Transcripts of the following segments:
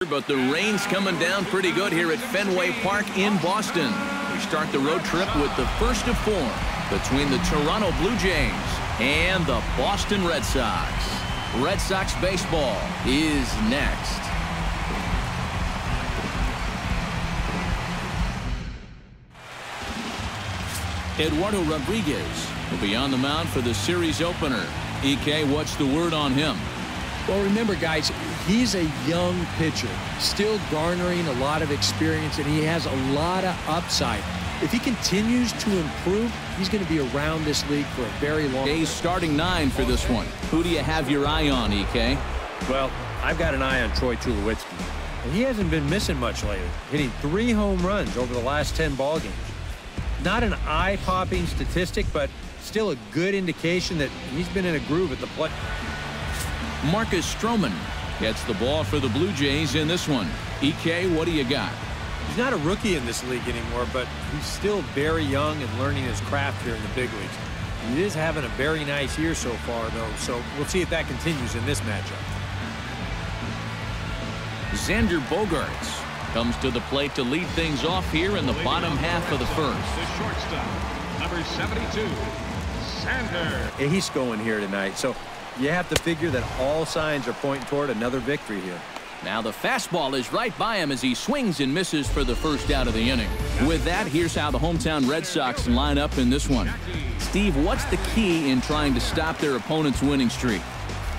But the rain's coming down pretty good here at Fenway Park in Boston. We start the road trip with the first of 4 between the Toronto Blue Jays and the Boston Red Sox. Red Sox baseball is next. Eduardo Rodriguez will be on the mound for the series opener. EK, what's the word on him? Well, remember, guys, he's a young pitcher, still garnering a lot of experience, and he has a lot of upside. If he continues to improve, he's going to be around this league for a very long time. He's starting 9 for this one. Who do you have your eye on, EK? Well, I've got an eye on Troy Tulowitzki. And he hasn't been missing much lately, hitting 3 home runs over the last 10 ball games. Not an eye-popping statistic, but still a good indication that he's been in a groove at the plate. Marcus Stroman gets the ball for the Blue Jays in this one. EK, what do you got? He's not a rookie in this league anymore, but he's still very young and learning his craft here in the big leagues. He is having a very nice year so far, though, so we'll see if that continues in this matchup. Xander Bogaerts comes to the plate to lead things off here in the bottom half of the first. The shortstop, number 72, Xander. And he's going here tonight, so you have to figure that all signs are pointing toward another victory here. Now the fastball is right by him as he swings and misses for the first out of the inning. With that, here's how the hometown Red Sox line up in this one. Steve, what's the key in trying to stop their opponent's winning streak?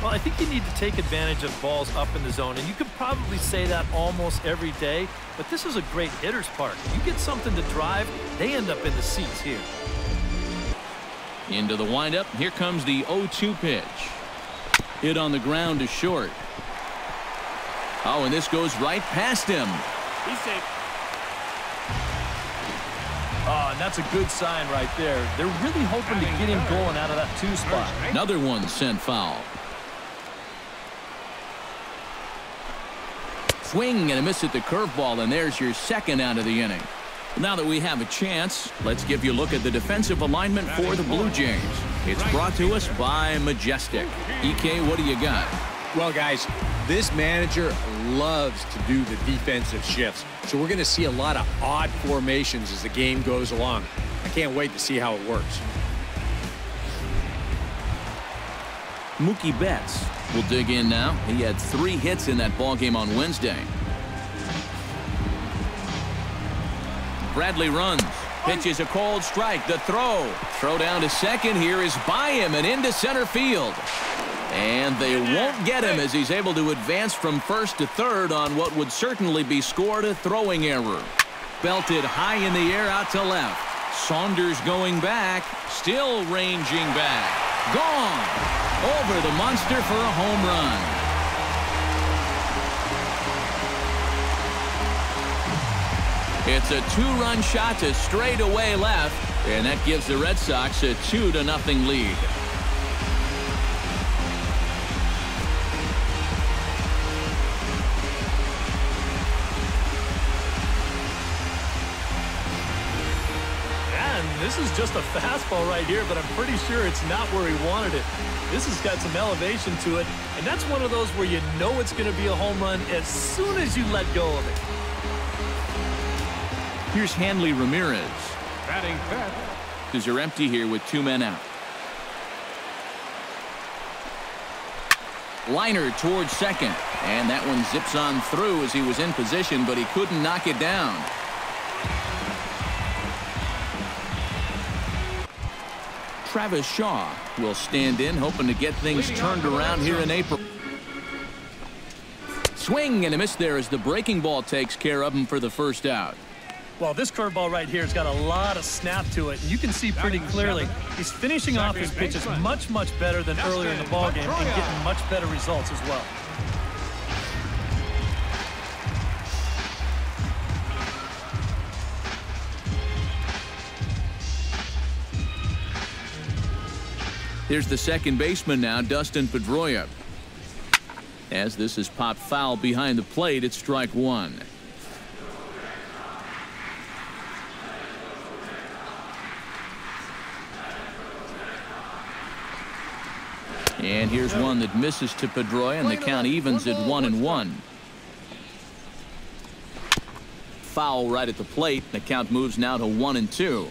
Well, I think you need to take advantage of balls up in the zone, and you could probably say that almost every day, but this is a great hitter's park. You get something to drive, they end up in the seats here. Into the windup, here comes the 0-2 pitch. Hit on the ground to short. Oh, and this goes right past him. He's safe. Oh, and that's a good sign right there. They're really hoping to get him going out of that 2 spot. Another one sent foul. Swing and a miss at the curveball, and there's your second out of the inning. Now that we have a chance, let's give you a look at the defensive alignment for the Blue Jays. It's brought to us by Majestic. EK, what do you got? Well, guys, this manager loves to do the defensive shifts, so we're going to see a lot of odd formations as the game goes along. I can't wait to see how it works. Mookie Betts will dig in now. He had 3 hits in that ballgame on Wednesday. Bradley runs. Pitches a cold strike. The throw. Throw down to second here is by him and into center field. And they won't get him as he's able to advance from first to third on what would certainly be scored a throwing error. Belted high in the air out to left. Saunders going back. Still ranging back. Gone. Over the monster for a home run. It's a 2-run shot to straightaway left, and that gives the Red Sox a 2-0 lead. This is just a fastball right here, but I'm pretty sure it's not where he wanted it. This has got some elevation to it, and that's one of those where you know it's going to be a home run as soon as you let go of it. Here's Hanley Ramirez. Batting fifth. Because you're empty here with 2 men out. Liner towards second, and that one zips on through as he was in position, but he couldn't knock it down. Travis Shaw will stand in, hoping to get things turned around here in April. Swing and a miss there as the breaking ball takes care of him for the first out. Well, this curveball right here has got a lot of snap to it. You can see pretty clearly he's finishing off his pitches much better than earlier in the ballgame and getting much better results as well. Here's the second baseman now, Dustin Pedroia. As this is popped foul behind the plate, it's strike 1. And here's one that misses to Pedroia, and the count evens at 1-1. foul right at the plate. The count moves now to 1-2.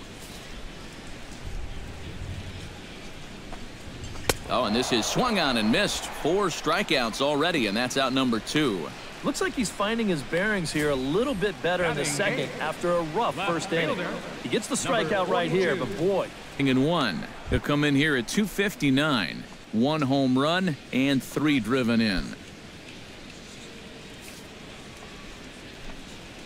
Oh, and this is swung on and missed. 4 strikeouts already, and that's out number 2. Looks like he's finding his bearings here a little bit better in the second after a rough first inning. He gets the strikeout right here, but boy. And 1. He'll come in here at 259. 1 home run and 3 driven in.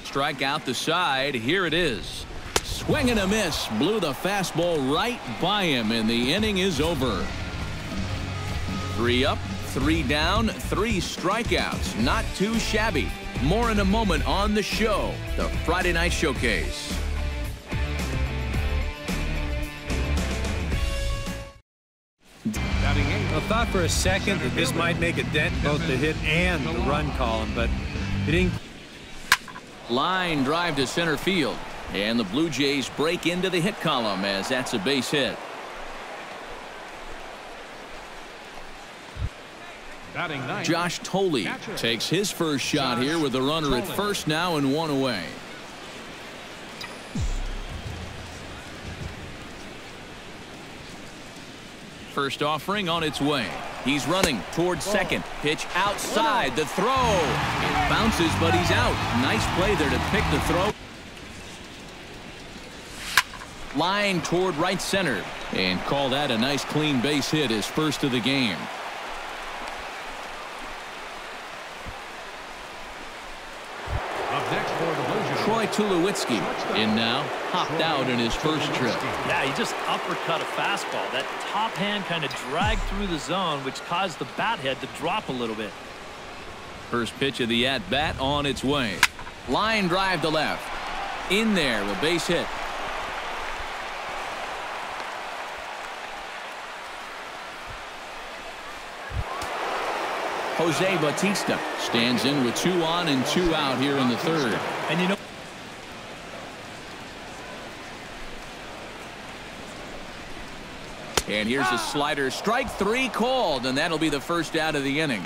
Strike out the side. Here it is. Swing and a miss. Blew the fastball right by him, and the inning is over. 3 up, 3 down, 3 strikeouts. Not too shabby. More in a moment on the show, the Friday Night Showcase. I thought for a second that this might make a dent in both the hit and the run column, but it didn't. Line drive to center field, and the Blue Jays break into the hit column as that's a base hit. Josh Tolley takes his first shot here with a runner at first now and 1 away. First offering on its way. He's running towards second. Pitch outside. The throw. It bounces, but he's out. Nice play there to pick the throw. Line toward right center. And call that a nice clean base hit, his first of the game. Troy Tulowitzki in now, hopped out in his first trip. Yeah, he just uppercut a fastball. That top hand kind of dragged through the zone, which caused the bat head to drop a little bit. First pitch of the at-bat on its way. Line drive to left. In there, a base hit. Jose Bautista stands in with 2 on and 2 out here in the third. And you know, and here's a slider. Strike 3 called, and that'll be the first out of the inning.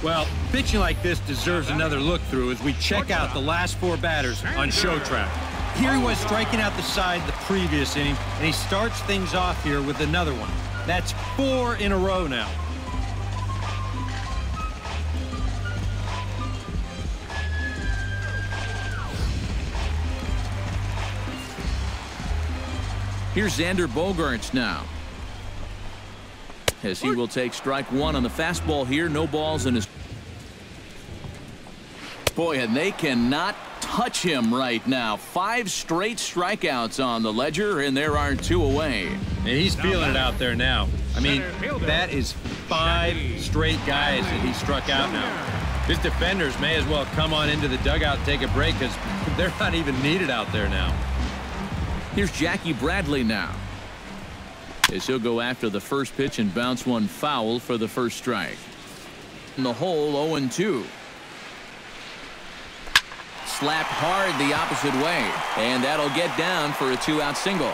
Well, pitching like this deserves another look through as we check out the last 4 batters on Show Track. Here he was striking out the side the previous inning, and he starts things off here with another one. That's 4 in a row now. Here's Xander Bogaerts now, as he will take strike 1 on the fastball here. No balls in his. Boy, and they cannot touch him right now. 5 straight strikeouts on the ledger, and there are 2 away. And he's feeling it out there now. I mean, that is 5 straight guys that he struck out now. His defenders may as well come on into the dugout and take a break, because they're not even needed out there now. Here's Jackie Bradley now, as he'll go after the first pitch and bounce one foul for the first strike. In the hole, 0-2. Slapped hard the opposite way, and that'll get down for a 2-out single.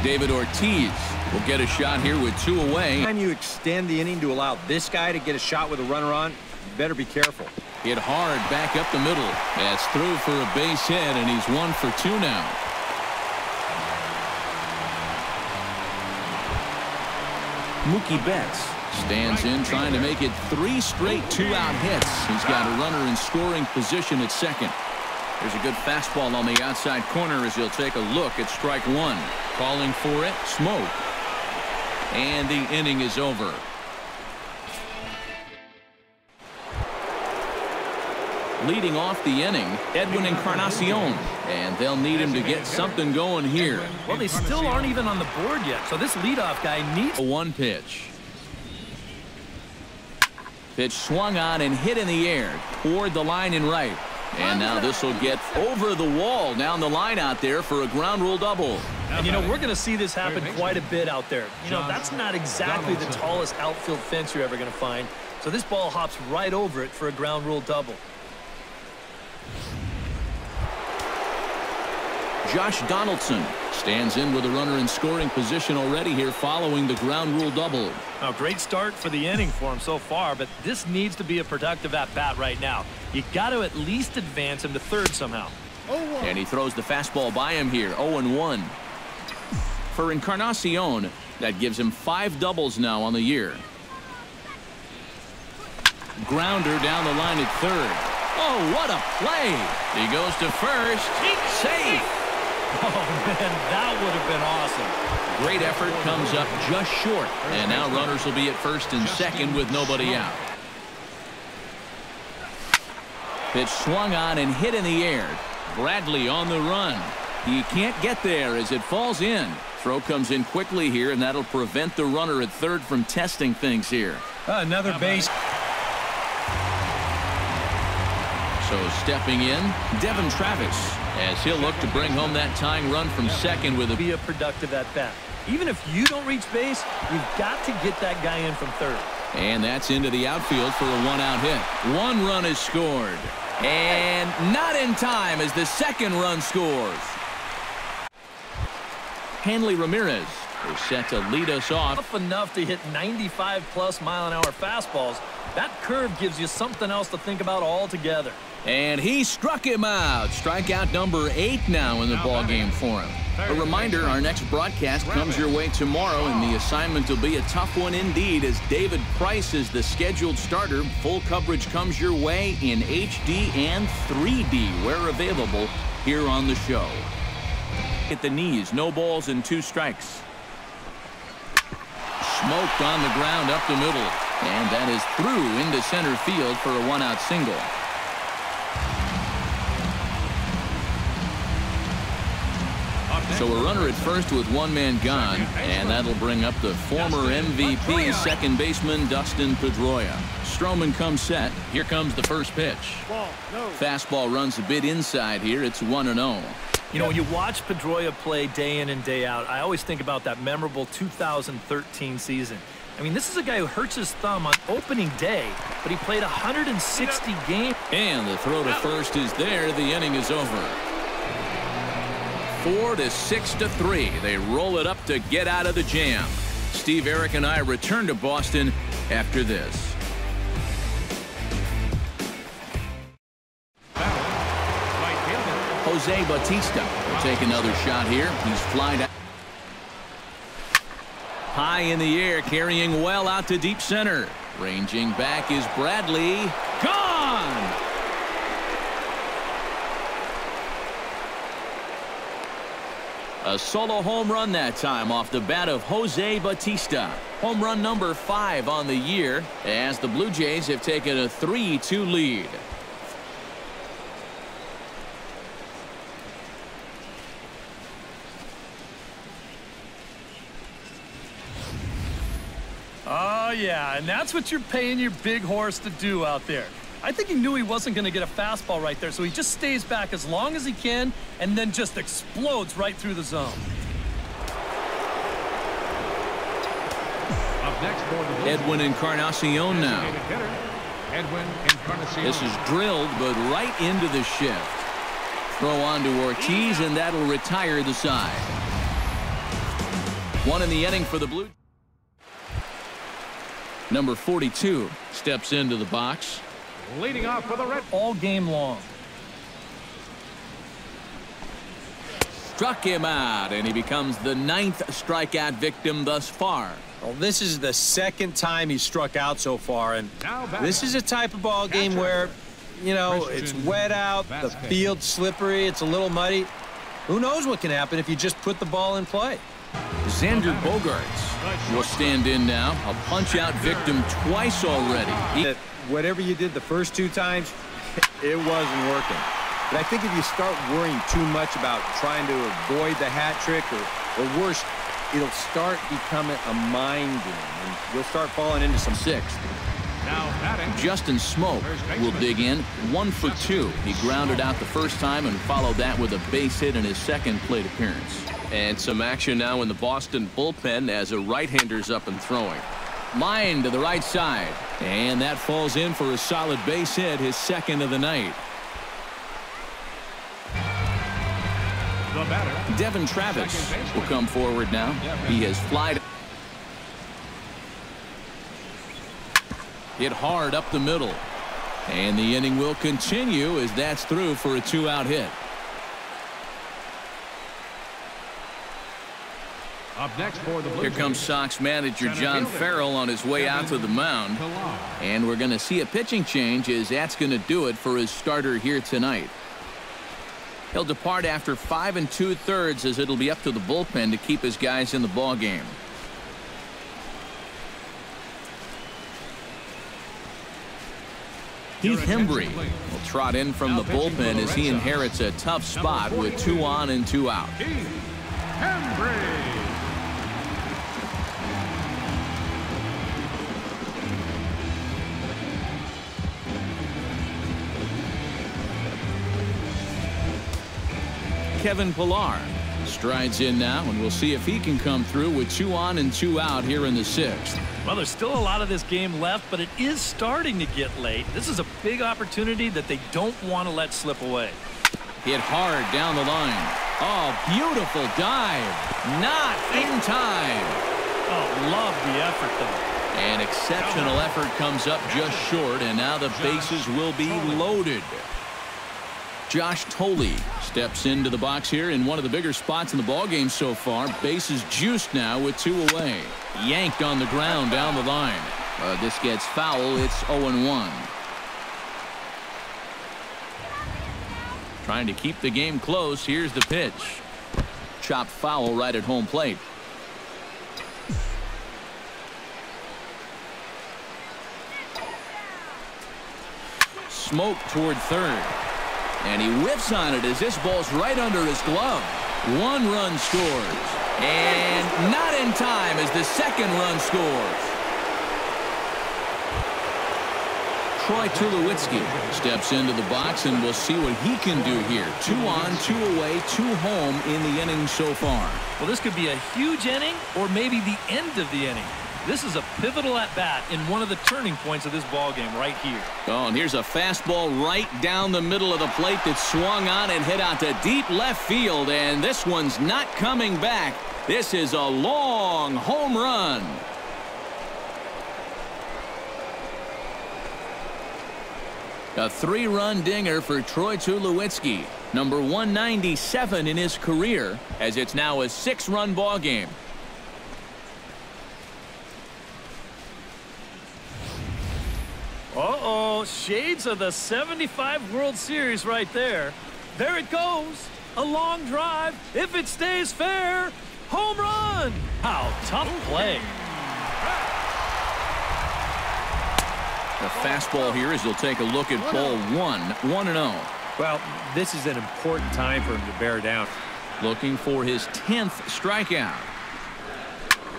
David Ortiz will get a shot here with 2 away. Anytime you extend the inning to allow this guy to get a shot with a runner on, you better be careful. Hit hard back up the middle. That's through for a base hit, and he's 1 for 2 now. Mookie Betts stands in, trying to make it 3 straight 2-out hits. He's got a runner in scoring position at second. There's a good fastball on the outside corner as he'll take a look at strike 1. Calling for it, smoke. And the inning is over. Leading off the inning, Edwin Encarnacion, and they'll need him to get something going here. Well, they still aren't even on the board yet, so this leadoff guy needs a 1 pitch. Pitch swung on and hit in the air toward the line and right. And now this will get over the wall down the line out there for a ground rule double. And you know, we're going to see this happen quite a bit out there. You know, that's not exactly the tallest outfield fence you're ever going to find. So this ball hops right over it for a ground rule double. Josh Donaldson Stands in with a runner in scoring position already here following the ground rule double. Now, great start for the inning for him so far, but this needs to be a productive at-bat right now. You got to at least advance him to third somehow. And he throws the fastball by him here, 0-1. For Encarnacion, that gives him 5 doubles now on the year. Grounder down the line at third. Oh, what a play. He goes to first. Safe. Oh, man, that would have been awesome. Great effort, comes up just short. And now runners will be at first and second with nobody out. Pitch swung on and hit in the air. Bradley on the run. He can't get there as it falls in. Throw comes in quickly here, and that'll prevent the runner at third from testing things here. Another base. So stepping in, Devin Travis, as he'll look to bring home that tying run from second with Be a productive at-bat. Even if you don't reach base, you've got to get that guy in from third. And that's into the outfield for a one-out hit. 1 run is scored. And not in time as the second run scores. Hanley Ramirez is set to lead us off. Enough to hit 95+ mile-an-hour fastballs. That curve gives you something else to think about altogether. And he struck him out. Strikeout number 8 now in the ball game for him. A reminder, our next broadcast comes your way tomorrow, and the assignment will be a tough one indeed as David Price is the scheduled starter. Full coverage comes your way in HD and 3D where available here on the show. At the knees, no balls and 2 strikes. Smoked on the ground up the middle, and that is through into center field for a 1-out single. So a runner at first with 1 man gone, and that'll bring up the former MVP second baseman Dustin Pedroia. Stroman comes set. Here comes the first pitch. Fastball runs a bit inside here. It's 1-0. You know, when you watch Pedroia play day in and day out, I always think about that memorable 2013 season. I mean, this is a guy who hurts his thumb on opening day, but he played 160 games. And the throw to first is there. The inning is over. 4-6-3. They roll it up to get out of the jam. Steve, Eric, and I return to Boston after this. Jose Bautista will take another shot here. He's flying out. High in the air, carrying well out to deep center. Ranging back is Bradley. Gone! A solo home run that time off the bat of Jose Bautista. Home run number 5 on the year as the Blue Jays have taken a 3-2 lead. Oh, yeah, and that's what you're paying your big horse to do out there. I think he knew he wasn't going to get a fastball right there, so he just stays back as long as he can and then just explodes right through the zone. Up next for the Edwin Encarnacion now. This is drilled, but right into the shift. Throw on to Ortiz, and that'll retire the side. 1 in the inning for the Blue. Number 42 steps into the box. Leading off for the Red. All game long. Struck him out, and he becomes the 9th strikeout victim thus far. Well, this is the 2nd time he's struck out so far, and this is a type of ball game where, you know, it's wet out, the field's slippery, it's a little muddy. Who knows what can happen if you just put the ball in play? Xander Bogaerts will stand in now. A punch-out victim twice already. Whatever you did the first 2 times, it wasn't working. But I think if you start worrying too much about trying to avoid the hat trick, or worse, it'll start becoming a mind game, and you'll start falling into some 6th. Now batting. Justin Smoak will dig in. 1 for 2. He grounded out the first time and followed that with a base hit in his second plate appearance. And some action now in the Boston bullpen as a right-hander's up and throwing. Line to the right side. And that falls in for a solid base hit, his 2nd of the night. The batter. Devin Travis will come forward now. He has flied. Hit hard up the middle. And the inning will continue as that's through for a 2-out hit. Up next for the Blue Here comes Sox manager John Farrell on his way out to the mound. And we're going to see a pitching change as that's going to do it for his starter here tonight. He'll depart after 5 2/3 as it'll be up to the bullpen to keep his guys in the ball game. Heath Hembry will trot in from the bullpen as he inherits a tough spot with 2 on and 2 out. Hembry. Kevin Pillar strides in now, and we'll see if he can come through with 2 on and 2 out here in the 6th. Well, there's still a lot of this game left, but it is starting to get late. This is a big opportunity that they don't want to let slip away. Hit hard down the line. Oh, beautiful dive. Not in time. Oh, love the effort, though. An exceptional effort comes up just short, and now the bases will be loaded. Josh Thole steps into the box here in one of the bigger spots in the ballgame so far. Bases juiced now with 2 away. Yanked on the ground down the line. This gets foul. It's 0-1. Trying to keep the game close. Here's the pitch. Chopped foul right at home plate. Smoke toward third. And he whiffs on it as this ball's right under his glove. 1 run scores. And not in time as the 2nd run scores. Troy Tulowitzki steps into the box, and we'll see what he can do here. 2 on, 2 away, 2 home in the inning so far. Well, this could be a huge inning or maybe the end of the inning. This is a pivotal at-bat in one of the turning points of this ballgame right here. Oh, and here's a fastball right down the middle of the plate that swung on and hit out to deep left field, and this one's not coming back. This is a long home run. A 3-run dinger for Troy Tulowitzki, number 197 in his career, as it's now a 6-run ball game. Uh-oh, shades of the '75 World Series right there. There it goes. A long drive. If it stays fair, home run. How tough play. The fastball here as he'll take a look at ball 1, 1-0. Well, this is an important time for him to bear down. Looking for his 10th strikeout.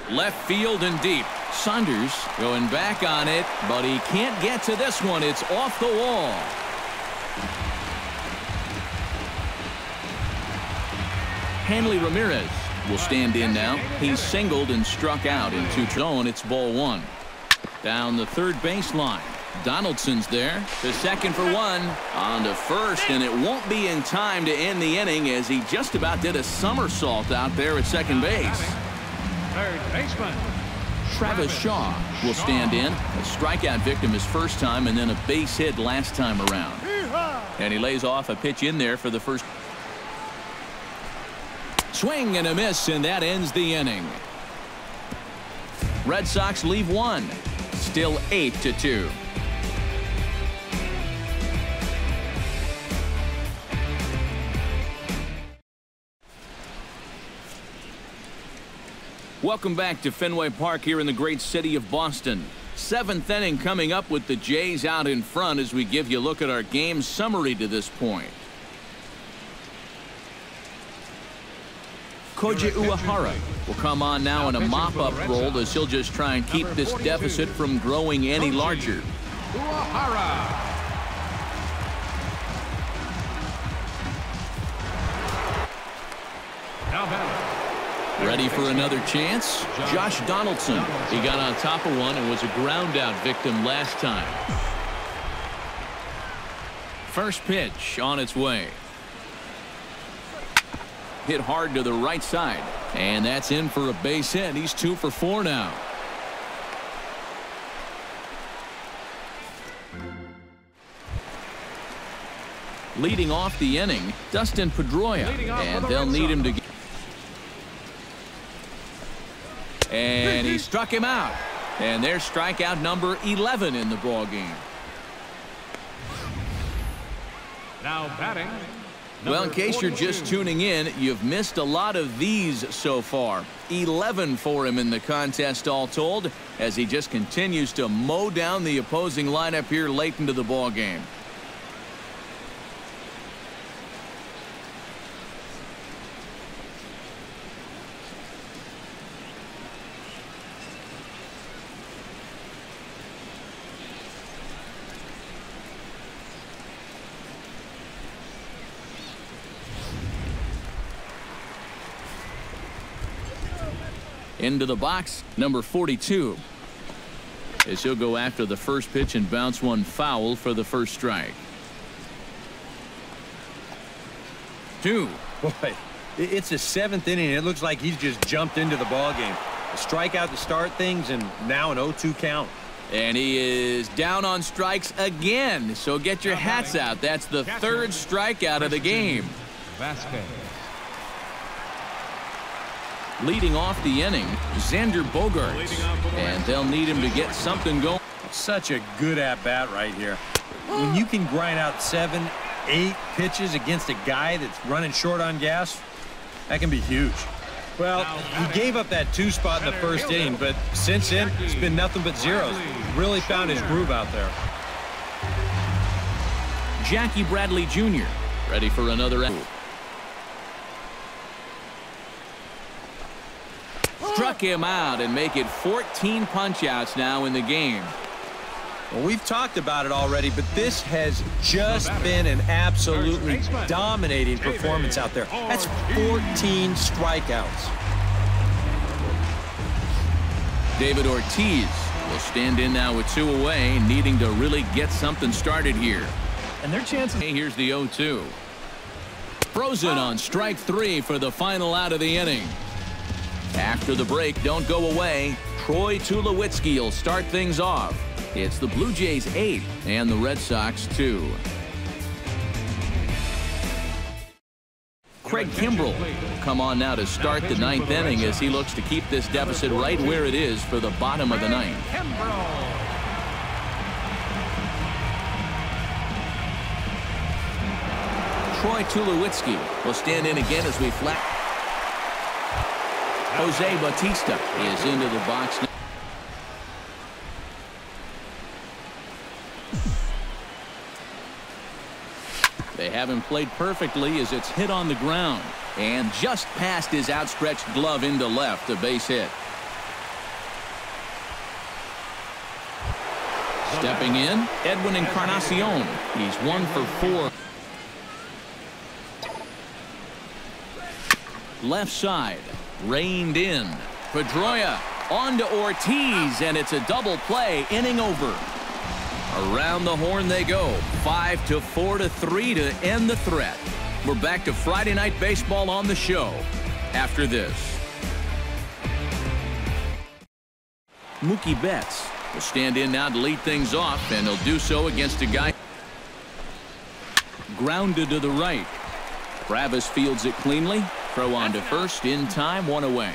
Left field and deep. Saunders going back on it, but he can't get to this one. It's off the wall. Hanley Ramirez will stand in now. He's singled and struck out in 2 zone. It's ball 1. Down the third baseline. Donaldson's there. To second for 1. On to first, and it won't be in time to end the inning as he just about did a somersault out there at second base. Third baseman Travis Shaw will stand in. A strikeout victim his first time, and then a base hit last time around. And he lays off a pitch in there for the first. Swing and a miss, and that ends the inning. Red Sox leave 1. Still 8-2. Welcome back to Fenway Park here in the great city of Boston. 7th inning coming up with the Jays out in front as we give you a look at our game summary to this point. Koji Uehara will come on now in a mop-up role as he'll just try and keep this deficit from growing any larger. Uehara. Now batting. Ready for another chance? Josh Donaldson. He got on top of one and was a ground-out victim last time. First pitch on its way. hit hard to the right side. And that's in for a base hit. He's 2 for 4 now. Leading off the inning, Dustin Pedroia, and they'll need him to get. And he struck him out. And there's strikeout number 11 in the ball game. Now batting. Well, in case you're just tuning in, you've missed a lot of these so far. 11 for him in the contest all told, as he just continues to mow down the opposing lineup here late into the ball game. Into the box, number 42. As he'll go after the first pitch and bounce one foul for the first strike. 2. Boy, it's the 7th inning. It looks like he's just jumped into the ball game. A strikeout to start things, and now an 0-2 count. And he is down on strikes again. So get your hats out. That's the 3rd strikeout of the game. Vasquez. Leading off the inning, Xander Bogaerts. And they'll need him to get something going. Such a good at-bat right here. When you can grind out 7, 8 pitches against a guy that's running short on gas, that can be huge. Well, he gave up that 2 spot in the first inning, but since then, it's been nothing but zeros. Really found his groove out there. Jackie Bradley Jr. ready for another out. Struck him out and make it 14 punch-outs now in the game. Well, we've talked about it already, but this has just been an absolutely dominating performance out there. That's 14 strikeouts. David Ortiz will stand in now with 2 away, needing to really get something started here. And their chances. Here's the 0-2. Frozen on strike 3 for the final out of the inning. After the break, don't go away. Troy Tulowitzki will start things off. It's the Blue Jays 8 and the Red Sox 2. Craig Kimbrell will come on now to start the 9th inning as he looks to keep this deficit right where it is for the bottom of the 9th. Troy Tulowitzki will stand in again as we flat. Jose Bautista is into the box. They haven't played perfectly as it's hit on the ground and just past his outstretched glove into left, a base hit. Stepping in, Edwin Encarnacion. He's 1 for 4. Left side, reined in. Pedroia on to Ortiz, and it's a double play, inning over. Around the horn they go. 5-4-3 to end the threat. We're back to Friday Night Baseball on the show after this. Mookie Betts will stand in now to lead things off, and he'll do so against a guy grounded to the right. Travis fields it cleanly. Throw on to first in time, 1 away.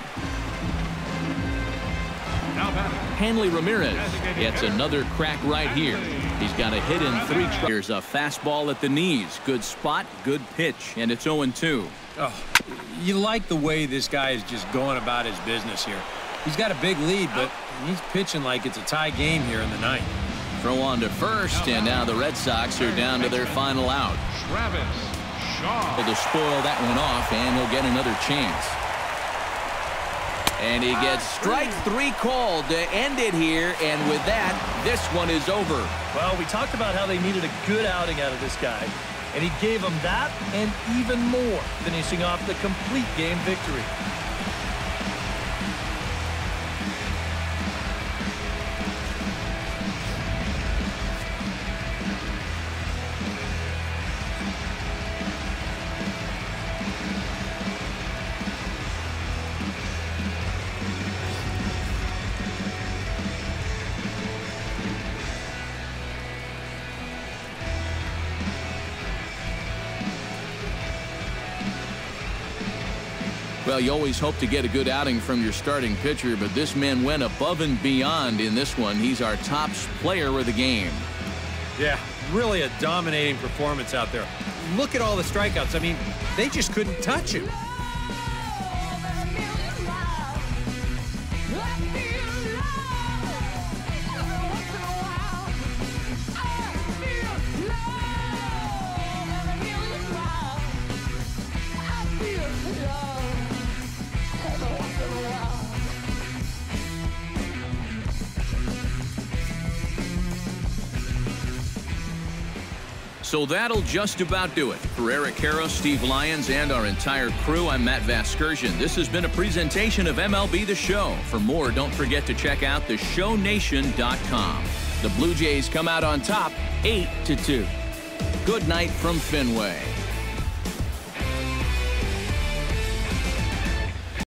Hanley Ramirez gets another crack right here. He's got a hit in 3. Here's a fastball at the knees. Good spot, good pitch, and it's 0-2. Oh, you like the way this guy is just going about his business here. He's got a big lead, but he's pitching like it's a tie game here in the 9th. Throw on to first, and now the Red Sox are down to their final out. To spoil that one off, and he'll get another chance. And he gets strike 3 called to end it here, and with that, this one is over. Well, we talked about how they needed a good outing out of this guy, and he gave them that and even more, finishing off the complete game victory. Well, you always hope to get a good outing from your starting pitcher, but this man went above and beyond in this one. He's our top player of the game. Yeah, really a dominating performance out there. Look at all the strikeouts. I mean, they just couldn't touch him. So that'll just about do it. For Eric Harrow, Steve Lyons, and our entire crew, I'm Matt Vasgersian. This has been a presentation of MLB The Show. For more, don't forget to check out theshownation.com. The Blue Jays come out on top 8-2. Good night from Fenway.